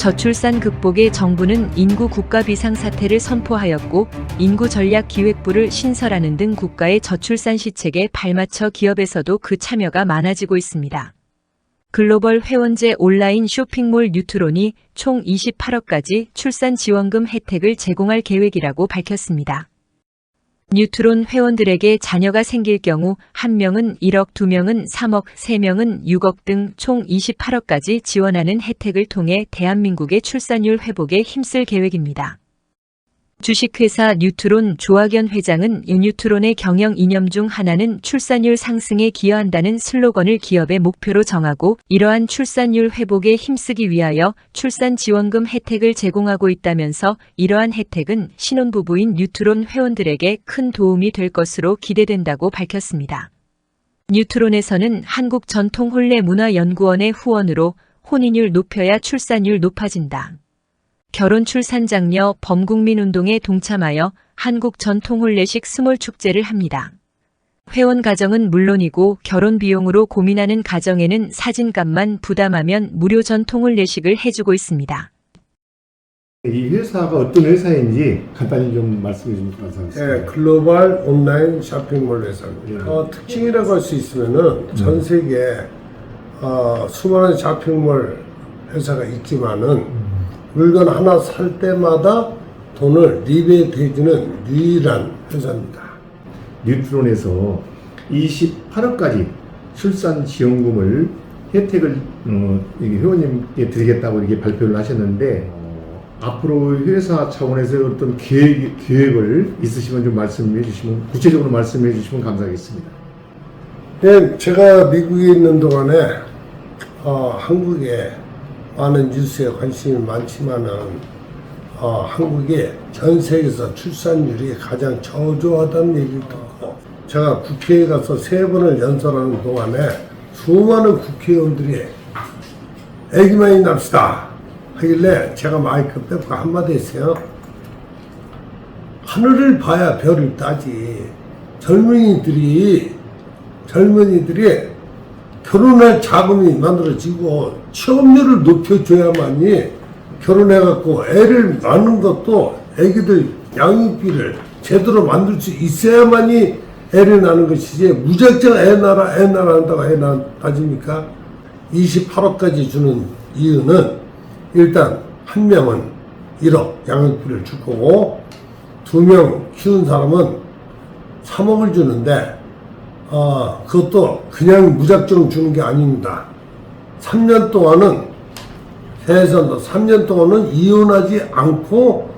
저출산 극복에 정부는 인구 국가 비상사태를 선포하였고 인구전략기획부를 신설하는 등 국가의 저출산 시책에 발맞춰 기업에서도 그 참여가 많아지고 있습니다. 글로벌 회원제 온라인 쇼핑몰 뉴트론이 총 28억까지 출산 지원금 혜택을 제공할 계획이라고 밝혔습니다. 뉴트론 회원들에게 자녀가 생길 경우 1명은 1억, 2명은 3억, 3명은 6억 등 총 28억까지 지원하는 혜택을 통해 대한민국의 출산율 회복에 힘쓸 계획입니다. 주식회사 뉴트론 조학연 회장은 뉴트론의 경영 이념 중 하나는 출산율 상승에 기여한다는 슬로건을 기업의 목표로 정하고 이러한 출산율 회복에 힘쓰기 위하여 출산 지원금 혜택을 제공하고 있다면서 이러한 혜택은 신혼부부인 뉴트론 회원들에게 큰 도움이 될 것으로 기대된다고 밝혔습니다. 뉴트론에서는 한국전통혼례문화연구원의 후원으로 혼인율 높여야 출산율 높아진다. 결혼 출산 장려 범국민 운동에 동참하여 한국 전통혼례식 스몰 축제를 합니다. 회원 가정은 물론이고 결혼 비용으로 고민하는 가정에는 사진값만 부담하면 무료 전통혼례식을 해주고 있습니다. 이 회사가 어떤 회사인지 간단히 좀 말씀해 주시면 감사하겠습니다. 네, 글로벌 온라인 쇼핑몰 회사입니다. 특징이라고 할 수 있으면은 전 세계에 수많은 쇼핑몰 회사가 있지만은 물건 하나 살 때마다 돈을 리베이트 해주는 유일한 회사입니다. 뉴트론에서 28억까지 출산 지원금을 혜택을 회원님께 드리겠다고 이렇게 발표를 하셨는데 앞으로 회사 차원에서 어떤 계획을 있으시면 좀 말씀해 주시면 구체적으로 말씀해 주시면 감사하겠습니다. 네, 제가 미국에 있는 동안에 한국에 많은 뉴스에 관심이 많지만은 한국이 전 세계에서 출산율이 가장 저조하다는 얘기를 듣고 제가 국회에 가서 3번을 연설하는 동안에 수많은 국회의원들이 애기 많이 납시다 하길래 제가 마이크 빼고 한마디 했어요. 하늘을 봐야 별을 따지. 젊은이들이 결혼할 자금이 만들어지고 취업률을 높여줘야만이 결혼해갖고 애를 낳는 것도 애기들 양육비를 제대로 만들 수 있어야만이 애를 낳는 것이지 무작정 애 낳아 한다고 애 낳아집니까? 28억까지 주는 이유는 일단 1명은 1억 양육비를 줄 거고 2명 키운 사람은 3억을 주는데 그것도 그냥 무작정 주는 게 아닙니다. 3년 동안은 세에서 3년 동안은 이혼하지 않고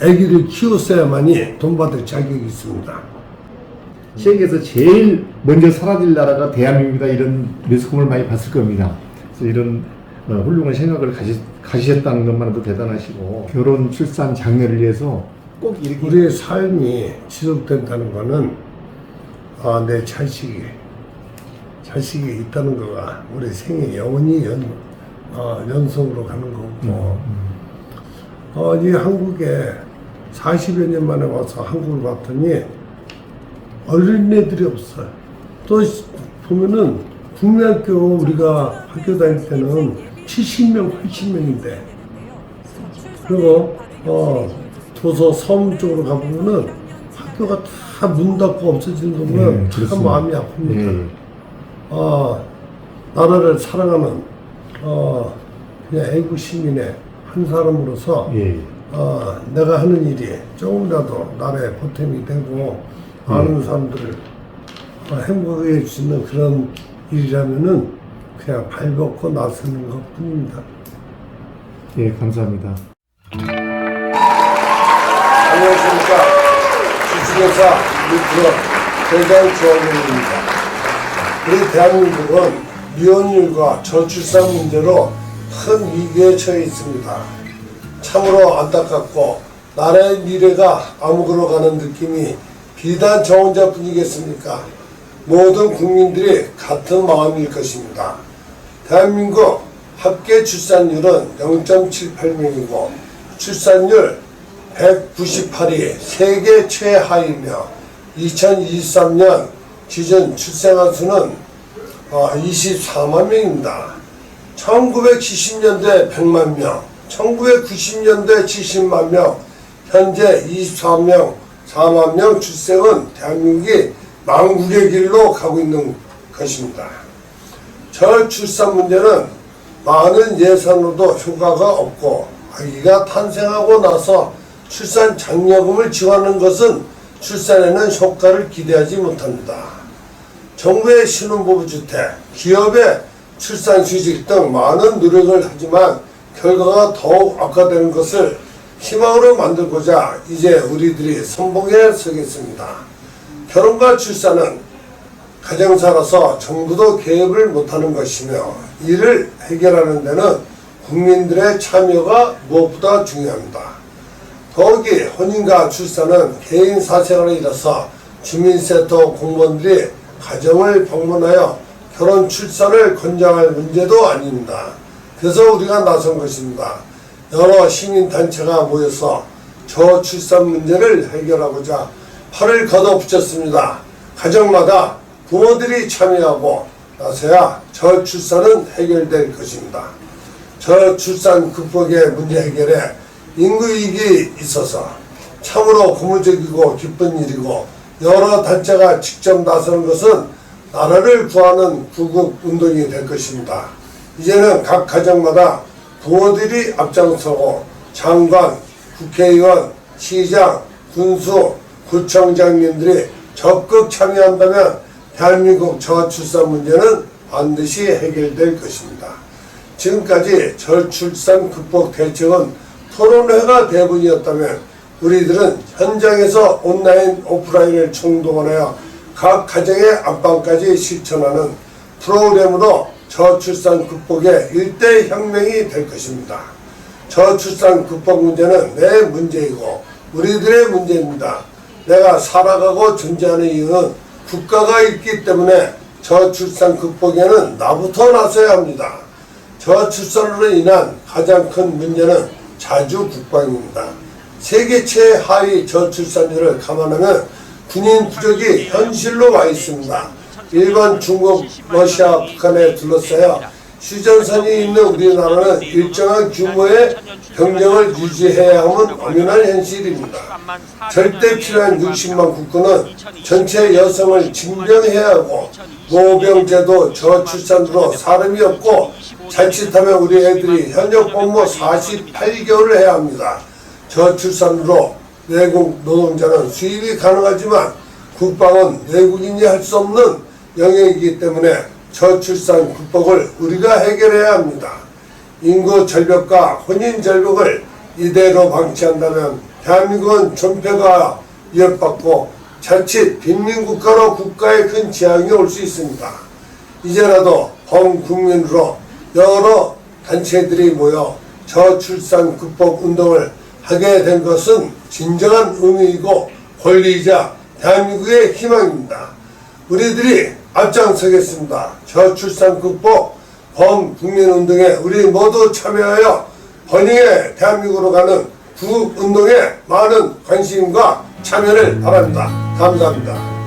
아기를 키웠어야만이 돈 받을 자격이 있습니다. 세계에서 제일 먼저 사라질 나라가 대한민국이다 이런 매스컴을 많이 봤을 겁니다. 그래서 이런 훌륭한 생각을 가지셨다는 것만으로도 대단하시고 결혼, 출산, 장려를 위해서 꼭 이렇게 우리의 삶이 지속된다는 거는 내 자식이 있다는 거가 우리 생에 영원히 연속으로 가는 거고 이 한국에 40여 년 만에 와서 한국을 봤더니 어린애들이 없어요. 또 보면은 국민학교 우리가 학교 다닐 때는 70명, 80명인데 그리고 도서 서울 쪽으로 가보면은 학교가 다 문 닫고 없어지는 거 보면 참 마음이 아픕니다. 나라를 사랑하는 그냥 애국 시민의 한 사람으로서 내가 하는 일이 조금이라도 나라에 보탬이 되고 많은 사람들을 행복하게 해줄 수 있는 그런 일이라면은 그냥 발벗고 나서는 것 뿐입니다. 예, 감사합니다. 안녕하십니까. 주식회사 뉴트론 대장 조원입니다. 우리 대한민국은 미혼율과 저출산 문제로 큰 위기에 처해 있습니다. 참으로 안타깝고 나라의 미래가 암흑으로 가는 느낌이 비단 저 혼자뿐이겠습니까? 모든 국민들이 같은 마음일 것입니다. 대한민국 합계 출산율은 0.78명이고 출산율 198이 세계 최하이며 2023년 기준 출생아 수는 24만 명입니다. 1970년대 100만 명, 1990년도에 70만 명, 현재 24명, 4만 명 출생은 대한민국이 망국의 길로 가고 있는 것입니다. 저출산 문제는 많은 예산으로도 효과가 없고 아기가 탄생하고 나서 출산 장려금을 지원하는 것은 출산에는 효과를 기대하지 못합니다. 정부의 신혼부부주택, 기업의 출산휴직 등 많은 노력을 하지만 결과가 더욱 악화되는 것을 희망으로 만들고자 이제 우리들이 선봉에 서겠습니다. 결혼과 출산은 가정사라서 정부도 개입을 못하는 것이며 이를 해결하는 데는 국민들의 참여가 무엇보다 중요합니다. 더욱이 혼인과 출산은 개인 사생활에 이르러서 주민센터 공무원들이 가정을 방문하여 결혼 출산을 권장할 문제도 아닙니다. 그래서 우리가 나선 것입니다. 여러 시민단체가 모여서 저출산 문제를 해결하고자 팔을 걷어붙였습니다. 가정마다 부모들이 참여하고 나서야 저출산은 해결될 것입니다. 저출산 극복의 문제 해결에 인구이익이 있어서 참으로 고무적이고 기쁜 일이고 여러 단체가 직접 나서는 것은 나라를 구하는 구국운동이 될 것입니다. 이제는 각 가정마다 부모들이 앞장서고 장관, 국회의원, 시장, 군수, 구청장님들이 적극 참여한다면 대한민국 저출산 문제는 반드시 해결될 것입니다. 지금까지 저출산 극복 대책은 토론회가 대부분이었다면 우리들은 현장에서 온라인, 오프라인을 총동원하여 각 가정의 안방까지 실천하는 프로그램으로 저출산 극복의 일대 혁명이 될 것입니다. 저출산 극복 문제는 내 문제이고 우리들의 문제입니다. 내가 살아가고 존재하는 이유는 국가가 있기 때문에 저출산 극복에는 나부터 나서야 합니다. 저출산으로 인한 가장 큰 문제는 자주 국방입니다. 세계 최하위 저출산율을 감안하면 군인 부족이 현실로 와 있습니다. 일본, 중국, 러시아, 북한에 둘러싸여 휴전선이 있는 우리나라는 일정한 규모의 병력을 유지해야 함은 엄연한 현실입니다. 절대 필요한 60만 국군은 전체 여성을 징병해야 하고 모병제도 저출산으로 사람이 없고 자칫하면 우리 애들이 현역 복무 48개월을 해야 합니다. 저출산으로 외국 노동자는 수입이 가능하지만 국방은 외국인이 할 수 없는 영역이기 때문에 저출산 극복을 우리가 해결해야 합니다. 인구 절벽과 혼인 절벽을 이대로 방치한다면 대한민국은 존폐가 위협받고 자칫 빈민국가로 국가에 큰 재앙이 올 수 있습니다. 이제라도 범국민으로 여러 단체들이 모여 저출산 극복 운동을 하게 된 것은 진정한 의미이고 권리이자 대한민국의 희망입니다. 우리들이 앞장서겠습니다. 저출산 극복 범국민운동에 우리 모두 참여하여 번영의 대한민국으로 가는 구국운동에 많은 관심과 참여를 바랍니다. 감사합니다.